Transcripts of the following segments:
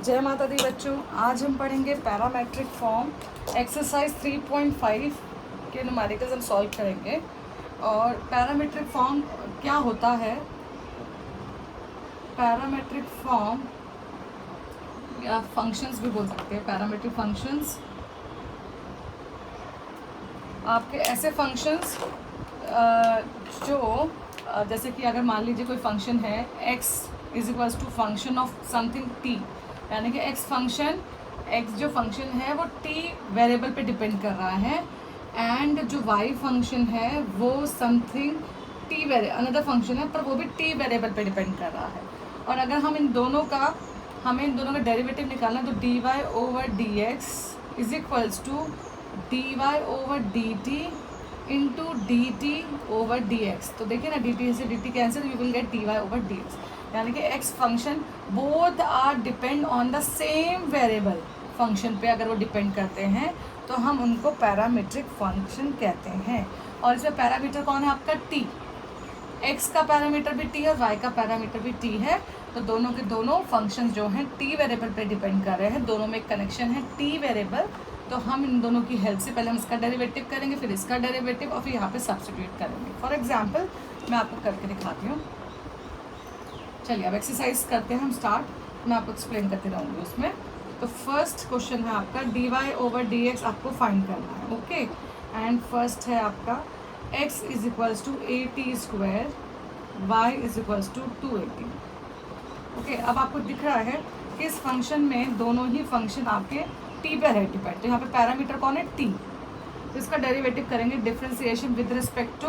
जय माता दी बच्चों, आज हम पढ़ेंगे पैरामेट्रिक फॉर्म एक्सरसाइज 3.5 के न्यूमेरिकल्स हम सॉल्व करेंगे। और पैरामेट्रिक फॉर्म क्या होता है? पैरामेट्रिक फॉर्म या फंक्शंस भी बोल सकते हैं। पैरामेट्रिक फंक्शंस आपके ऐसे फंक्शंस जो जैसे कि अगर मान लीजिए कोई फंक्शन है x is equals to function of something t, यानी कि x जो फंक्शन है वो t वेरिएबल पे डिपेंड कर रहा है, एंड जो y फंक्शन है वो समथिंग अनदर फंक्शन है पर वो भी t वेरिएबल पे डिपेंड कर रहा है। और अगर हमें इन दोनों का डेरिवेटिव निकालना है तो dy over dx is equals to dy over dt into dt over dx। तो देखिए ना, dt से dt cancel, you will get dy over dx, यानी कि x function both are depend on the same variable function पे। अगर वो depend करते हैं तो हम उनको पैरामीट्रिक फंक्शन कहते हैं। और इसमें पैरामीटर कौन है? आपका t। x का पैरामीटर भी t है और y का पैरामीटर भी t है। तो दोनों के दोनों फंक्शंस जो हैं t वेरिएबल पे डिपेंड कर रहे हैं, दोनों में एक कनेक्शन है t वेरिएबल। तो हम इन दोनों की हेल्प से पहले हम इसका डेरिवेटिव करेंगे, फिर इसका डेरिवेटिव, और फिर यहाँ पे सब्स्टिट्यूट करेंगे। फॉर एग्जांपल मैं आपको करके दिखाती हूँ। चलिए अब एक्सरसाइज करते हैं हम स्टार्ट। मैं आपको एक्सप्लेन करती रहूँगी उसमें। तो फर्स्ट क्वेश्चन है आपका dy ओवर dx आपको फाइंड करना है, ओके। एंड फर्स्ट है आपका x is equals to 80 square, y is equals to 280। Okay, अब आपको दिख रहा है कि इस फंक्शन में दोनों ही फंक्शन आपके t पर है डिपेंड। तो यहाँ पे पैरामीटर कौन है? t। तो इसका डेरिवेटिव करेंगे, differentiation with respect to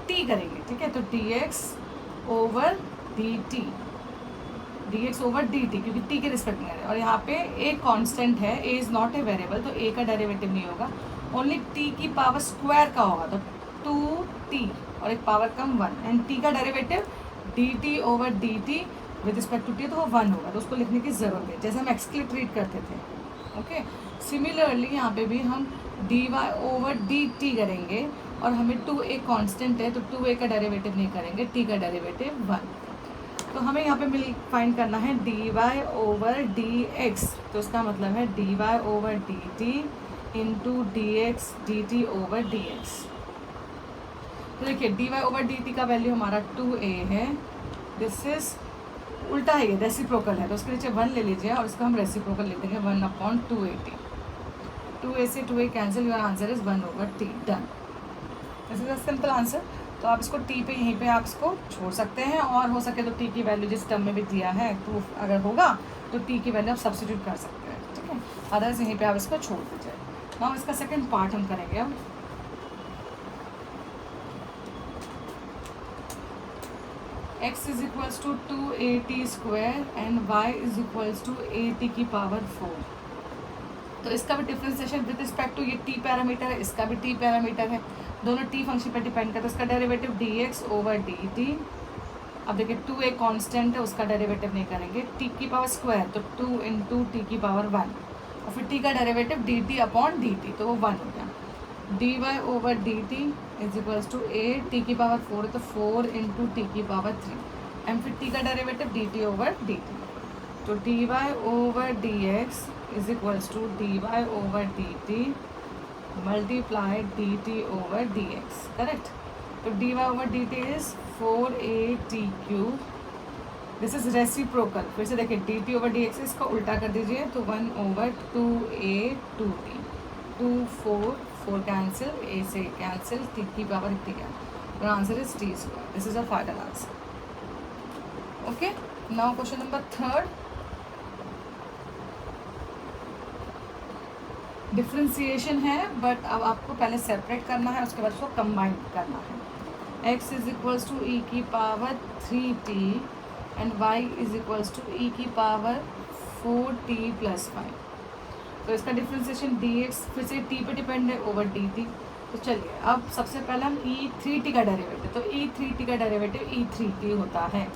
t करेंगे, ठीक है। तो dx over dt, dx over dt, क्योंकि t के रिस्पेक्ट में है। और यहाँ पे एक कांस्टेंट है, a is not a variable, तो a का डेरिवेटिव नहीं होगा, ओनली t की पावर स्क्वायर का होगा, तो 2t और एक पावर कम 1, एंड t का derivative dt over dt with respect to t, तो वो 1 होगा। तो उसको लिखने की ज़रूरत है, जैसे हम x के लिए ट्रीट करते थे, ओके। सिमिलरली यहाँ पे भी हम dy ओवर dt करेंगे, और हमें 2a कांस्टेंट है तो 2a का डेरिवेटिव नहीं करेंगे, t का डेरिवेटिव 1। तो हमें यहाँ पे फाइंड करना है dy ओवर dx, तो उसका मतलब है dy over dt into dx dt over dx। तो देखिए dy ओवर dt का वैल्यू हमारा 2a है, दिस इज उल्टा है, ये रेसिप्रोकल है, तो उसके नीचे 1 ले लीजिए और इसका हम रेसिप्रोकल लिख देंगे 1/280। 2a से 2a cancel, your answer is 1 over t, done. This is a simple answer. तो आप इसको t पे यहीं पे आप इसको छोड़ सकते हैं, और हो सके तो t की वैल्यू जिस टर्म में भी दिया है तो अगर होगा तो t की वैल्यू आप सब्स्टिट्यूट कर सकते हैं, ठीक है। अदरवाइज यहीं पे आप इसको छोड़ दीजिए। नाउ इसका सेकंड पार्ट हम करेंगे अब। x is equals to 280 square and y is equals to 80 की पावर 4। तो इसका भी डिफरेंशिएशन विद रिस्पेक्ट टू, ये t पैरामीटर है, इसका भी t पैरामीटर है, दोनों t फंक्शन पर डिपेंड करते हैं। तो इसका डेरिवेटिव dx ओवर dt। अब देखिए 2 एक कांस्टेंट है, उसका डेरिवेटिव नहीं करेंगे, t की पावर स्क्वायर, तो 2 इंटू टी की पावर 1, और फिर t का डेरिवेटिव dt अपॉन dt, तो वो 1 हो गया। dy over dt is equals to a, t की पावर 4 है तो 4 इंटू टी की पावर 3, एंड फिर t का डेरिवेटिव dt ओवर dt। तो dy over dx is equals to dy over dt multiply dt over dx, correct. तो dy over dt is 4at cube, this is reciprocal. फिर से देखिए dt over dx, इसको उल्टा कर दीजिए तो 1 over 2a 2t, 2 4 cancel, a से कैंसिल, t की पावर इतनी क्या, answer is t square. This is a final answer, okay. Now question number 3। Differentiation है, बट अब आपको पहले सेपरेट करना है, उसके बाद उसको कंबाइन करना है। x is equals to e की power 3t and y is equals to e की पावर 4t प्लस 5। तो इसका डिफ्रेंसिएशन dx फिर से t पे डिपेंड है ओवर dt। तो चलिए अब सबसे पहले हम e3t का डेरिवेटिव, तो e3t का डेरिवेटिव e3t होता है,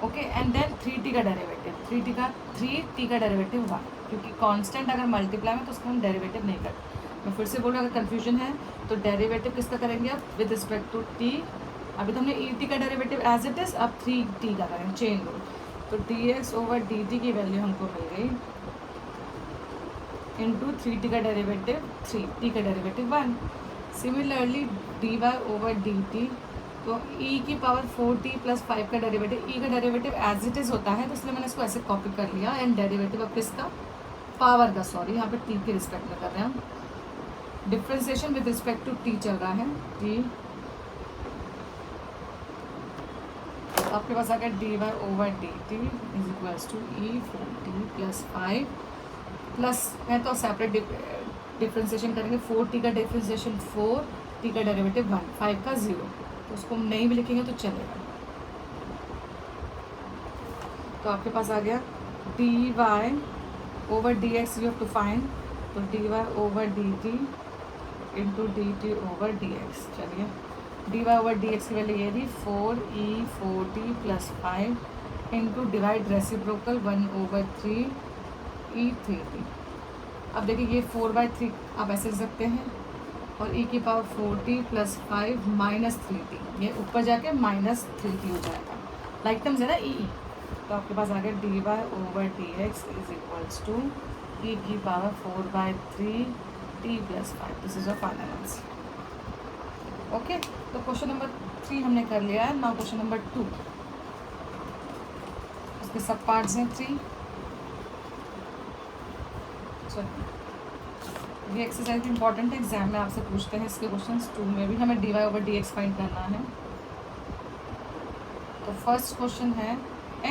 ओके। एंड देन 3t का डेरिवेटिव, 3t का डेरिवेटिव 1, क्योंकि कांस्टेंट अगर मल्टीप्लाई में तो उसका हम डेरिवेटिव नहीं करते। मैं फिर से बोल रहा हूँ, अगर कन्फ्यूजन है तो डेरिवेटिव किसका करेंगे अब? With respect to t। अभी तो हमने e t का डेरिवेटिव एज इट इज़, अब 3t का करेंगे, चेन रूल। तो dx ओवर dt की वैल्यू हमको मिल गई इंटू 3t का डेरिवेटिव 3, t का derivative 1। Similarly dy over dt, तो e की पावर 4t प्लस 5 का डेरिवेटिव, e का डेरिवेटिव एज इट इज़ होता है तो इसलिए मैंने इसको ऐसे कॉपी कर लिया, एंड डेरिवेटिव अब किसका, पावर का, सॉरी यहाँ पे t के रिस्पेक्ट में कर रहे हैं हम, differentiation with respect to t चल रहा है, t आपके पास आ गया dy over dt is equals to e 4t plus 5 plus, मैं तो सेपरेट डिफ्रेंसिएशन करेंगे, 4t का डिफ्रेंसिएशन 4, t का डेरिवेटिव 1, 5 का 0, तो उसको हम नहीं भी लिखेंगे तो चलेगा। तो आपके पास आ गया dy over dx you have to find, तो dy over dt into dt over dx। चलिए dy ओवर dx की वैल्यू ये थी 4e 4t plus 5 into divide reciprocal 1 over 3e 3t। अब देखिए ये 4/3 आप ऐसे लिख सकते हैं, और e की power 4t plus 5 minus 3t, ये ऊपर जाके माइनस 3t हो जाएगा, लाइक टर्म्स है ना e। तो आपके पास आ गया dy over dx is equals to e की power 4/3 t plus 5। This is a final answer. Okay, तो क्वेश्चन नंबर 3 हमने कर लिया है। नाउ क्वेश्चन नंबर 2, इसके सब पार्ट्स हैं 3। चलिए ये एक्सरसाइज इंपॉर्टेंट है, एग्जाम में आपसे पूछते हैं इसके क्वेश्चंस। 2 में भी हमें dy ओवर dx फाइंड करना है। तो फर्स्ट क्वेश्चन है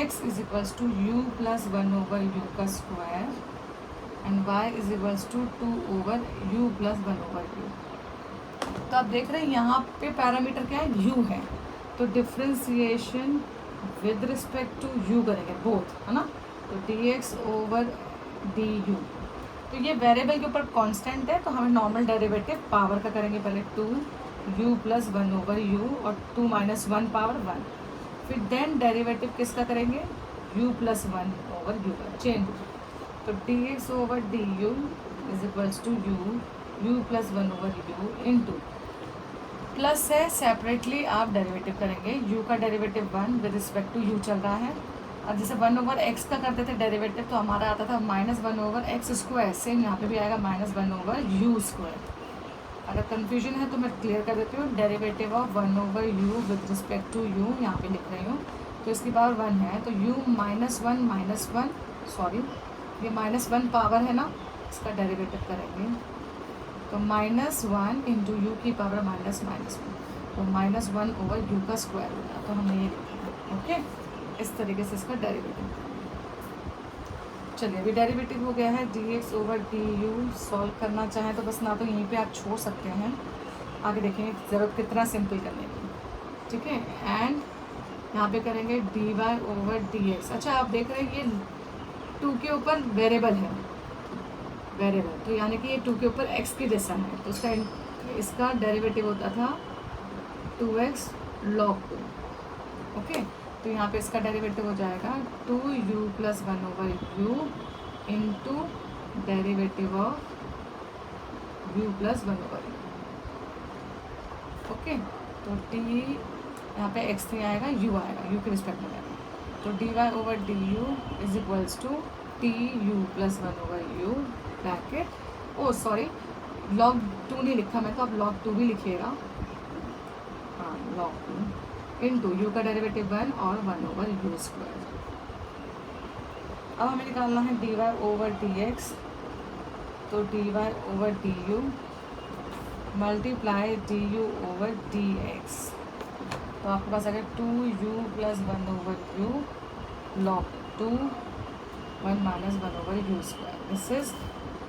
x is equals to u plus 1 over u का square and y is equals to 2 over u plus 1 over u। तो आप देख रहे हैं यहाँ पे पैरामीटर क्या है, u है, तो differentiation with respect to u करेंगे बोथ, है ना। तो dx ओवर du, तो ये वेरिएबल के ऊपर कांस्टेंट है, तो हमें नॉर्मल डेरिवेटिव पावर का करेंगे, पहले 2u प्लस 1 ओवर u और 2 माइनस 1 पावर 1, फिर देन डेरिवेटिव किसका करेंगे, u प्लस 1 ओवर u का चेंज। तो dx over du is equals to u plus 1 over u into, plus है सेपरेटली आप डेरिवेटिव करेंगे, u का derivative 1 with respect to u चल रहा है। अब जैसे 1 ओवर x का करते थे डेरिवेटिव, तो हमारा आता था minus 1 over X square, same यहाँ पे भी आएगा माइनस 1 ओवर u स्क्वायर। अगर कन्फ्यूजन है तो मैं क्लियर कर देती हूँ, derivative of 1 over u with respect to u यहाँ पे लिख रही हूँ, तो इसकी पावर 1 है, तो u माइनस 1 सॉरी ये माइनस 1 पावर है ना, इसका डेरिवेटिव करेंगे, तो माइनस 1 इंटू यू की पावर माइनस 1, तो माइनस 1 ओवर u का स्क्वायर होगा, तो हमने ये लिखा। ओके, इस तरीके से इसका डेरिवेटिव। चलिए अभी डेरिवेटिव हो गया है, dx ओवर du सॉल्व करना चाहें तो बस ना तो यहीं पे आप छोड़ सकते हैं, आगे देखेंगे ज़रूरत कितना सिंपल करने की, ठीक है। एंड यहाँ पे करेंगे dy ओवर dx। अच्छा आप देख रहे हैं ये 2 के ऊपर वेरिएबल है, वेरिएबल तो यानी कि ये 2 के ऊपर x के जैसा है, तो इसका डेरिवेटिव होता था 2x log 2। ओके, तो यहाँ पे इसका डेरिवेटिव हो जाएगा 2u plus 1 over u into derivative of u plus 1 over u। Okay, तो t यहाँ पे x नहीं आएगा, u आएगा, u के रिस्पेक्ट में आएगा, तो dy over du is equals to tu plus 1 over u bracket, oh sorry log 2 नहीं लिखा मैं, तो आप log 2 भी लिखिएगा, हाँ log 2 इंटू यू का डेरिवेटिव 1 और 1 ओवर यू स्क्वायर। अब हमें निकालना है dy ओवर dx, तो dy over du multiply du over dx, तो आपके पास अगर 2u plus 1 over u log 2 1 minus 1 over you square, this is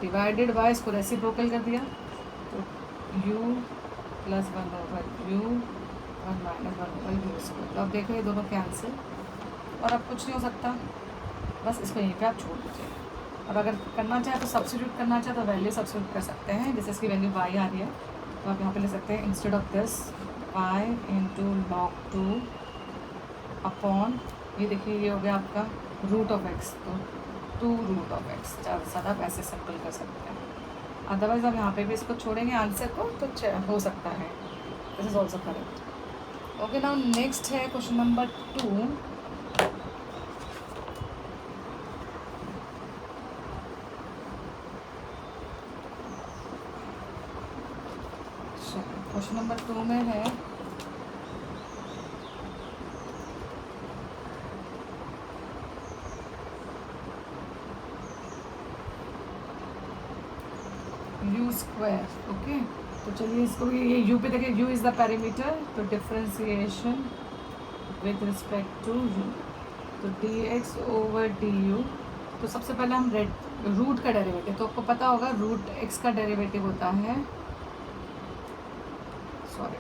divided by, इसको रेसिप्रोकल कर दिया, तो u plus 1 over u 1 minus 1 over you square. तो अब देखो ये दोनों कैंसिल, और अब कुछ नहीं हो सकता, बस इसको यहीं पे आप छोड़ दीजिए। और अगर करना चाहे तो सब्स्टिट्यूट करना चाहे तो वैल्यू सब्स्टिट्यूट कर सकते हैं, जैसे इसकी वैल्यू y आ रही है, तो आप यहाँ पे ले सकते हैं instead of this y into log 2 upon, ये देखिए ये हो गया आपका रूट ऑफ x, तो 2 रूट ऑफ x, ज़्यादा से ज़्यादा आप ऐसे सिंपल कर सकते हैं। अदरवाइज़ आप यहाँ पे भी इसको छोड़ेंगे आंसर को तो हो सकता है, this is also correct. Okay, now next है क्वेश्चन नंबर 2। क्वेश्चन नंबर 2 में है यू स्क्वायर। ओके, तो चलिए इसको ये यू पे देखिए, यू इज़ द पैरामीटर, तो differentiation with respect to u, तो D x over D you. तो सबसे पहले हम रूट का डेरिवेटिव, तो आपको पता होगा रूट एक्स का डेरिवेटिव होता है, सॉरी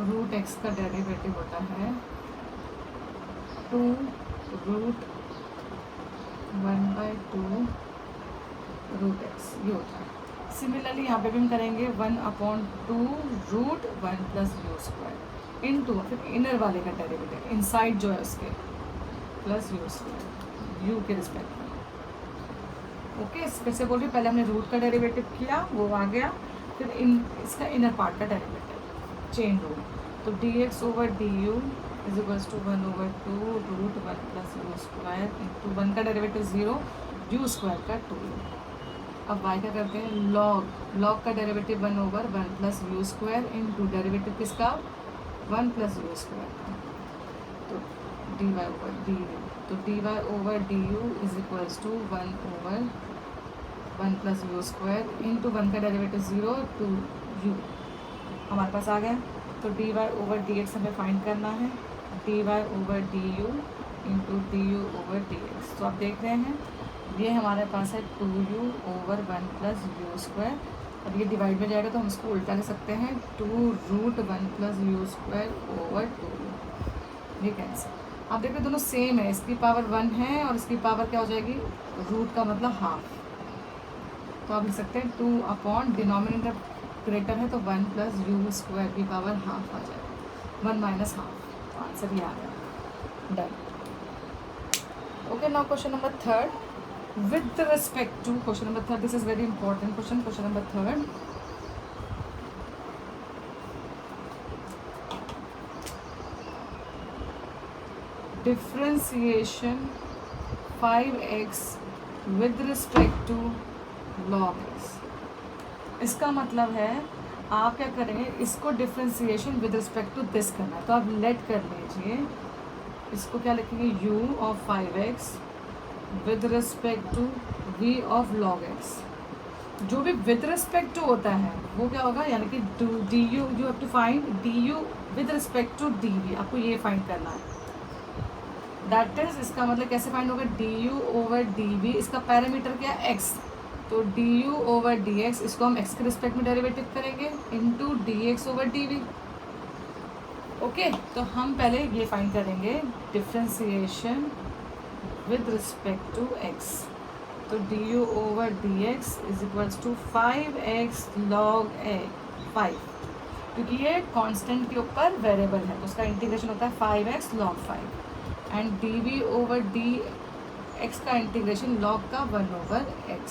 रूट एक्स का डेरिवेटिव होता है 2 रूट 1/2 रूट एक्स, ये होता है। सिमिलरली यहाँ पे भी हम करेंगे 1/2 root 1 plus U square into फिर इनर वाले का डेरिवेटिव इनसाइड जो है उसके प्लस यू स्क्वायर यू के रिस्पेक्ट में। ओके, फिर से बोल रही, पहले हमने रूट का डेरिवेटिव किया, वो आ गया, फिर इसका इनर पार्ट का डेरिवेटिव चेन रूल, तो D x over D U is equals to 1/2 root 1 plus U square into 1 का डेरिवेटिव 0, यू स्क्वायर का 2। अब y का करते हैं लॉग का derivative 1/1 plus U square into derivative किसका 1 प्लस यू स्क्वायर का, तो dy ओवर डी यू, तो dy over D U is equals to 1/1 plus U square into 1 का डेरिवेटिव 0 टू यू हमारे पास आ गया। तो dy ओवर डी एक्स हमें फाइंड करना है, dy over D you into D U over D x. तो आप देख रहे हैं ये हमारे पास है 2u over 1 plus U square, अब ये डिवाइड में जाएगा तो हम इसको उल्टा लिख सकते हैं 2 root 1 plus U square over 2u, ये कैंसिल। आप देखिए दोनों सेम है, इसकी पावर 1 है और इसकी पावर क्या हो जाएगी, रूट का मतलब हाफ, तो आप लिख सकते हैं 2 अपॉन डिनोमिनेटर ग्रेटर है तो 1 प्लस यू स्क्वायर की पावर हाफ आ जाएगा, 1 माइनस हाफ, तो आंसर ये आ गया, done. Okay, now question number 3 with respect to question number 3, this is very important question number 3, differentiation 5x with respect to log x। इसका मतलब है आप क्या करेंगे, इसको differentiation with respect to this करना है, तो आप लेट कर लीजिए, इसको क्या लिखेंगे u of 5x with respect to v of log x। जो भी विद रिस्पेक्ट टू होता है वो क्या होगा, यानी कि D U you have to find D U with respect to D V, आपको ये फाइंड करना है, दैट इज इसका मतलब कैसे फाइंड होगा, D U over D V, इसका पैरामीटर क्या है x, तो D U over D X, इसको हम x के रिस्पेक्ट में डेरिवेटिव करेंगे into D x over D V. Okay, तो हम पहले ये फाइंड करेंगे differentiation with respect to x, तो du over dx is equals to 5x log a 5, क्योंकि ये कांस्टेंट के ऊपर वेरिएबल है तो उसका इंटीग्रेशन होता है 5x log 5 and dv over dx का इंटीग्रेशन log का 1/x,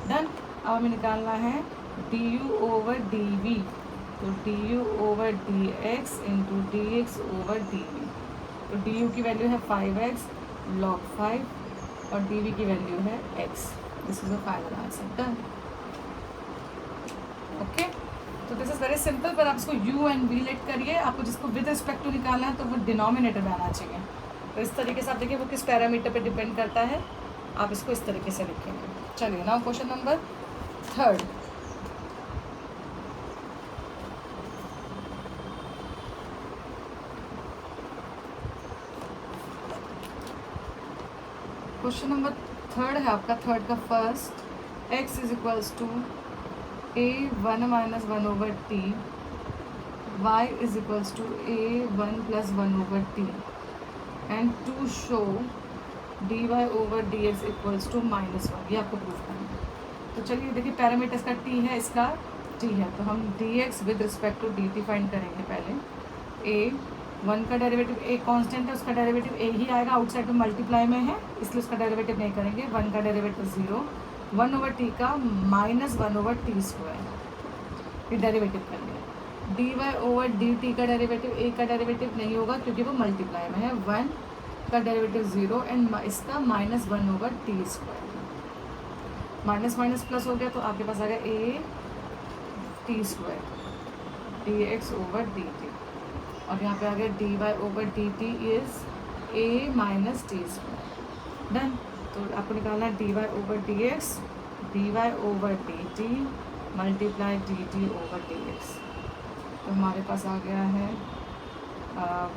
डन। अब हमें निकालना है du over dv, तो du over dx into dx over dv, तो du की वैल्यू है 5x log 5 और dv की वैल्यू है x, this is the final answer, done. Okay, तो दिस इज वेरी सिंपल, पर आप इसको u एंड v लेट करिए, आपको जिसको विद रिस्पेक्ट टू निकालना है तो वो डिनोमिनेटर में आना चाहिए, तो इस तरीके से आप देखिए वो किस पैरामीटर पे डिपेंड करता है, आप इसको इस तरीके से लिखेंगे। चलिए now question number 3, question number 3 है आपका, थर्ड का first, x is equals to a 1 minus 1 over t, y is equals to a 1 plus 1 over t and to show dy over dx equals to -1, ये आपको proof करना है। तो चलिए देखिए पैरामीटर्स का t है, इसका t है, तो हम dx with respect to dt find करेंगे। पहले a 1 का डेरिवेटिव a कांस्टेंट है, उसका डेरिवेटिव a ही आएगा, आउटसाइड में मल्टीप्लाई में है इसलिए उसका डेरिवेटिव नहीं करेंगे, 1 का डेरिवेटिव 0, 1 ओवर t का -1 ओवर t स्क्वायर, ये डेरिवेटिव कर लिया। dy ओवर dt का डेरिवेटिव a का डेरिवेटिव नहीं होगा क्योंकि वो मल्टीप्लाई में है, 1 का डेरिवेटिव 0 एंड इसका -1 over t square, minus minus plus हो गया तो आपके पास आ गया a t square, D x over D T, और यहाँ पे आ गया D Y over D T is a minus T square. Done. तो आपको निकालना है D Y over D X, D Y over D T multiply D T over D x. तो हमारे पास आ गया है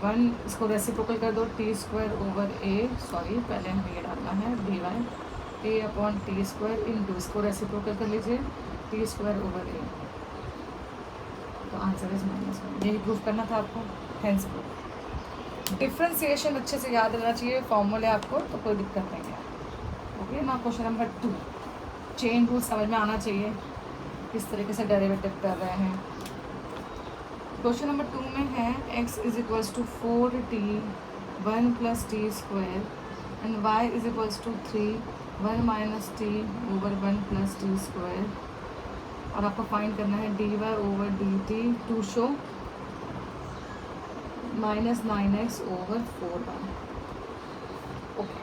1, इसको रेसिप्रोकल कर दो, T square over A, sorry पहले हमें ये डालना है D Y A upon T square into, इसको रेसिप्रोकल कर लीजिए, टी स्क्वायर ओवर ए। तो आंसर इज -1। यही प्रूफ करना था आपको, हेंस प्रूफ। डिफ्रेंसिएशन अच्छे से याद रहना चाहिए, फॉर्मूले आपको, तो कोई दिक्कत नहीं है। ओके ना। क्वेश्चन नंबर 2, चेन रूल समझ में आना चाहिए, किस तरीके से डेरिवेटिव कर रहे हैं। क्वेश्चन नंबर 2 में है x is equals to 4t 1 plus T square and y is equals to 3 1 minus T over 1 plus T square, और आपको फाइंड करना है D Y over D T to show -9x over 4y। Okay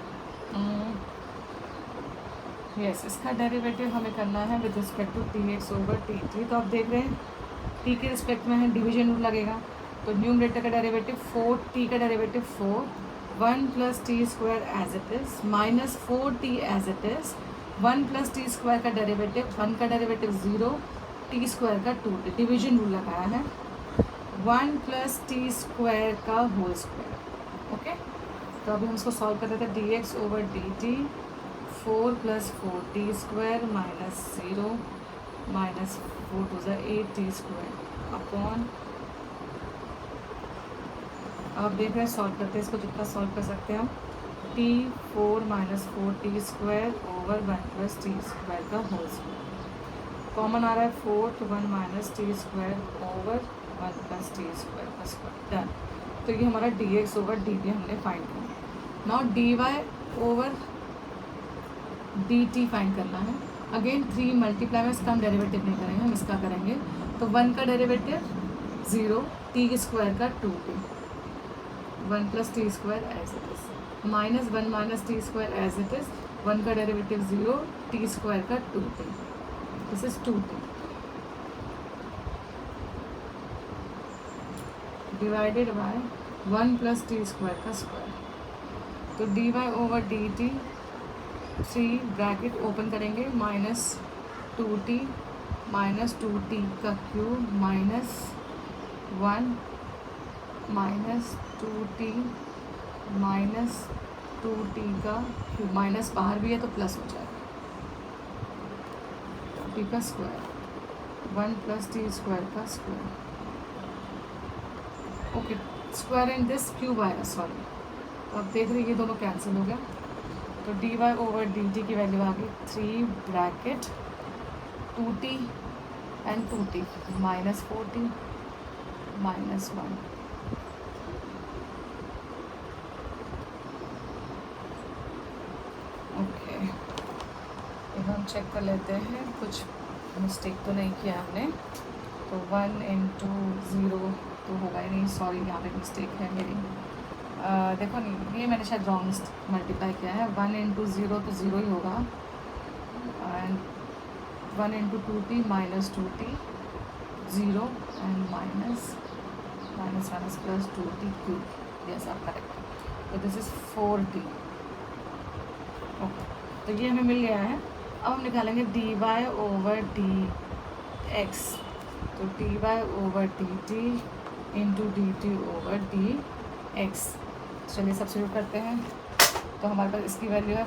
yes, इसका derivative हमें करना है with respect to T X over T T. तो आप देख रहे हैं टी के रिस्पेक्ट में है, डिवीजन रूल लगेगा, तो न्यूमरेटर का डेरिवेटिव 4t का derivative 4 1 plus T square as it is minus 4t as it is 1 plus T square का डेरिवेटिव 1 का डेरिवेटिव 0 टी स्क्वायर का 2, डिवीजन रूल लगाया है 1 प्लस टी स्क्वायर का होल स्क्वायर। ओके, तो अभी हम इसको सॉल्व कर रहे थे, D x over D T 4 plus 4t square minus 0 minus 4 टू ज़ा 8t स्क्वायर अपॉन, आप देख रहे हैं सॉल्व करते हैं इसको, जितना सॉल्व कर सकते हैं हम, t 4 minus 4t square over 1 plus T square का होल स्क्वायर। कॉमन आ रहा है 4 तो 1 minus T square over 1 plus T square का स्क्वायर। डन। तो ये हमारा D x over D T हमने फाइंड किया। Now D Y over D T find करना है। अगेन 3 मल्टीप्लाई में इसका हम डेरिवेटिव नहीं करेंगे, हम इसका करेंगे, तो 1 का डेरिवेटिव 0 टी स्क्वायर का 2t 1 plus T square as it is minus 1 minus T square as it is 1 का डेरिवेटिव 0 टी स्क्वायर का 2t, this is 2t divided by 1 plus T square का स्क्वायर। तो D Y over D T 3 bracket open करेंगे minus 2t minus 2t का cube minus 1 minus 2t minus 2t का cube, minus बाहर भी है तो प्लस हो जाएगा, टी का स्क्वायर 1 प्लस टी स्क्वायर का square. Okay, square in this cube आएगा, सॉरी। तो आप देख रहे हैं ये दोनों कैंसिल हो गया, तो D Y over D T की वैल्यू आ गई 3 bracket 2t and 2t minus 4t minus 1। Okay, अब हम चेक कर लेते हैं कुछ मिस्टेक तो नहीं किया हमने। तो 1 इंटू 0 तो होगा ही नहीं, सॉरी यहाँ पे मिस्टेक है मेरी। देखो नहीं, ये मैंने शायद रॉन्ग मल्टीप्लाई किया है। 1 इंटू 0 तो 0 ही होगा, and 1 into 2t minus 2t 0 and minus minus minus plus 2t cube, yes आप करेक्ट। तो दिस इज़ 4t। ओके, तो ये हमें मिल गया है। अब हम निकालेंगे d Y over D x, तो D Y over D t into d T over D x. चलिए सब्स्टिट्यूट करते हैं, तो हमारे पास इसकी वैल्यू है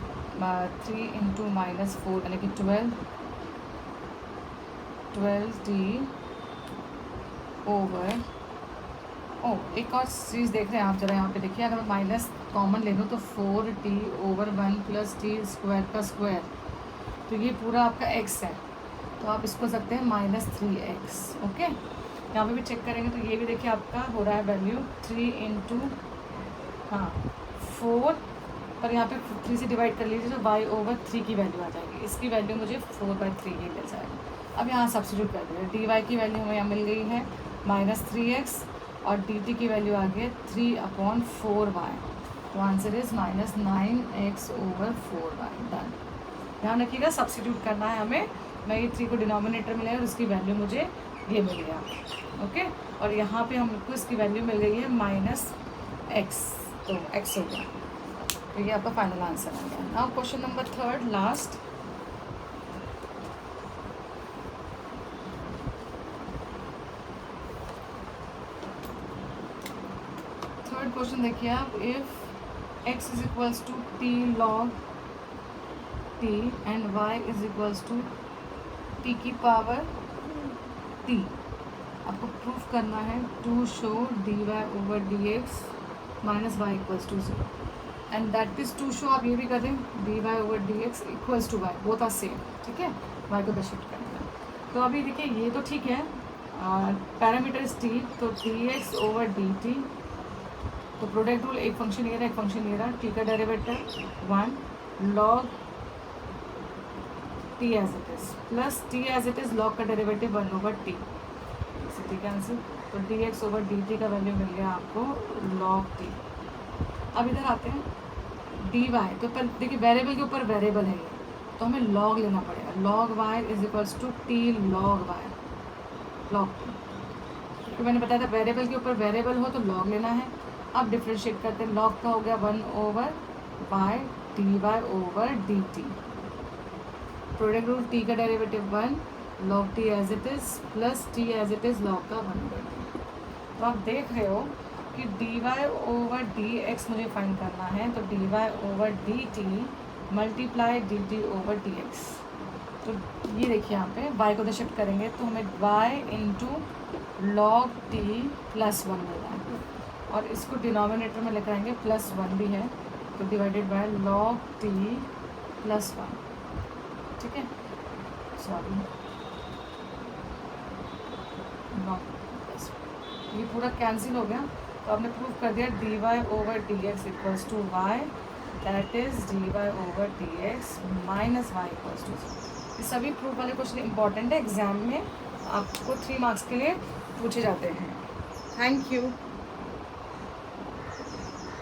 3 इंटू माइनस 4 यानी कि 12t ओवर, एक और चीज़ देख रहे हैं आप जरा यहाँ पे देखिए, अगर मैं माइनस कॉमन ले लूँ तो 4t over 1 plus T square का स्क्वायर, तो ये पूरा आपका x है, तो आप इसको सकते हैं -3x। ओके, यहाँ पे भी चेक करेंगे तो ये भी देखिए आपका हो रहा है वैल्यू 3 इंटू 4, और यहाँ पे 3 से डिवाइड कर लीजिए तो y ओवर 3 की वैल्यू आ जाएगी। इसकी वैल्यू मुझे 4/3 ही मिल जाएगी। अब यहाँ सब्स्टिट्यूट कर दिया, डी वाई की वैल्यू हमें यहाँ मिल गई है -3x और डी टी की वैल्यू आ गई है 3/4y, तो answer is -9x over 4y। Done. ध्यान रखिएगा सब्स्टिट्यूट करना है हमें, मैं ये 3 को डिनोमिनेटर मिला है और उसकी वैल्यू मुझे ये मिल गया, ओके। और यहाँ पे हमको इसकी वैल्यू मिल गई है -x, तो x हो गया। तो ये आपका फाइनल आंसर आ गया। Now question number 3 last. Third question देखिए आप, if x is equals to t log t and y is equals to t की पावर t, आपको प्रूफ करना है to show dy over dx minus y equals to 0 and that is to show, आप ये भी कर दें dy over dx equals to y, both are same, ठीक है। y को द शिफ्ट करेंगे। तो अभी देखिए ये तो ठीक है, पैरामीटर इज t, तो dx ओवर dt, तो प्रोडक्ट रूल, एक फंक्शन ये रहा, एक फंक्शन ये रहा, t का derivative 1 log t as it is plus t as it is log का derivative 1 over t, T cancel, तो dx ओवर dt का वैल्यू मिल गया आपको log t। अब इधर आते हैं dy, तो पर देखिए वेरिएबल के ऊपर वेरिएबल है ये, तो हमें log लेना पड़ेगा, log y is equals to t log y, log t, क्योंकि मैंने बताया था वेरिएबल के ऊपर वेरिएबल हो तो log लेना है। अब डिफ्रेंशिएट करते हैं, log का हो गया 1 over y dy over dt, product rule t का derivative 1 log t as it is plus t as it is log का 1 ओवर t। तो आप देख रहे हो कि dy ओवर dx मुझे फाइंड करना है, तो dy over dt multiply dt over dx, तो ये देखिए यहाँ पे y को तो शिफ्ट करेंगे तो हमें y into log t plus 1 मिल रहा है, और इसको डिनोमिनेटर में लेकर आएंगे, प्लस 1 भी है, तो divided by log t plus 1, ठीक है, सॉरी ये पूरा कैंसिल हो गया। तो आपने प्रूव कर दिया dy over dx equals to y, that is dy over dx minus y equals to 0। ये सभी प्रूफ वाले क्वेश्चन इंपॉर्टेंट है, एग्जाम में आपको 3 मार्क्स के लिए पूछे जाते हैं। Thank you.